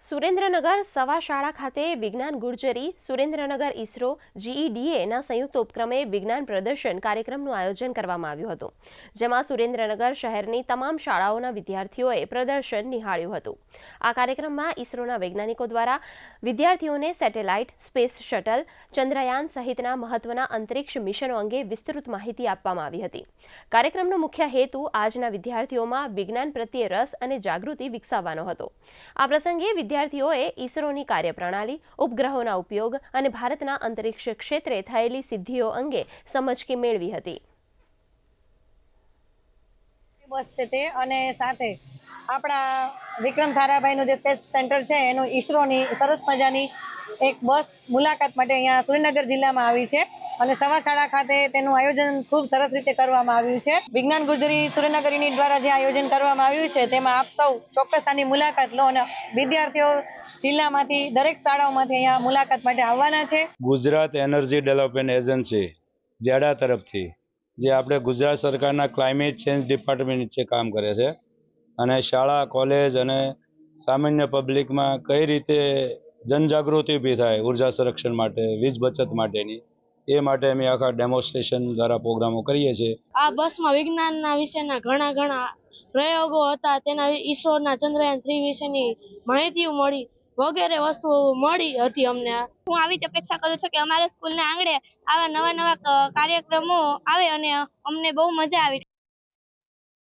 સુરેન્દ્રનગર સવા શાળા ખાતે વિજ્ઞાન ગુર્જરી, સુરેન્દ્રનગર ઇસરો, GEDAના સંયુક્ત ઉપક્રમે વિજ્ઞાન પ્રદર્શન કાર્યક્રમનું આયોજન કરવામાં આવ્યું હતું, જેમાં સુરેન્દ્રનગર શહેરની તમામ શાળાઓના વિદ્યાર્થીઓએ પ્રદર્શન નિહાળ્યું હતું। આ કાર્યક્રમમાં ઇસરોના વૈજ્ઞાનિકો દ્વારા વિદ્યાર્થીઓને સેટેલાઇટ, સ્પેસ શટલ, ચંદ્રયાન સહિતના મહત્વના અંતરિક્ષ મિશનો અંગે વિસ્તૃત માહિતી આપવામાં આવી હતી। કાર્યક્રમનો મુખ્ય હેતુ આજના વિદ્યાર્થીઓમાં વિજ્ઞાન પ્રત્યે રસ અને જાગૃતિ વિકસાવવાનો હતો। આ પ્રસંગે વિદ્યાર્થીઓએ ઇસરોની કાર્યપ્રણાલી, ઉપગ્રહોના ઉપયોગ અને ભારતના અંતરિક્ષ ક્ષેત્રે થયેલી સિદ્ધિઓ અંગે સમજ મેળવી હતી। બસ છે તે અને સાથે આપણા વિક્રમ સારાભાઈનું જે સ્પેસ સેન્ટર છે એનું ઇસરોની સરસ મજાની એક બસ મુલાકાત માટે અહીંયા સુરેન્દ્રનગર જિલ્લામાં આવી છે અને સવા શાળા ખાતે તેનું આયોજન ખૂબ સરસ રીતે કરવામાં આવ્યું છે। વિજ્ઞાન ગુર્જરી સુરેન્દ્રનગર યુનિટ દ્વારા જે આયોજન કરવામાં આવ્યું છે તેમાં આપ સૌ ચોક્કસ આની મુલાકાત લો અને વિદ્યાર્થીઓ જિલ્લામાંથી દરેક શાળાઓમાંથી અહીંયા મુલાકાત માટે આવવાના છે। ગુજરાત એનર્જી ડેવલપમેન્ટ એજન્સી જેડા તરફથી જે આપણે ગુજરાત સરકારના ક્લાઇમેટ ચેન્જ ડિપાર્ટમેન્ટ નીચે કામ કરે છે અને શાળા, કોલેજ અને સામાન્ય પબ્લિકમાં કઈ રીતે જનજાગૃતિ ઊભી થાય ઉર્જા સંરક્ષણ માટે, વીજ બચત માટેની, એ માટે અમે આખા ડેમોન્સ્ટ્રેશન દ્વારા પ્રોગ્રામો કરીએ છીએ। આ બસમાં વિજ્ઞાનના વિશેના ઘણા પ્રયોગો હતા, તેના ઈસરોના ચંદ્રયાન 3 વિશેની માહિતીઓ મળી, વગેરે વસ્તુઓ મળી હતી અમને। હું આવી જ અપેક્ષા કરું છું કે અમારા સ્કૂલના આંગણે આવા નવા કાર્યક્રમો આવે અને અમને બહુ મજા આવી।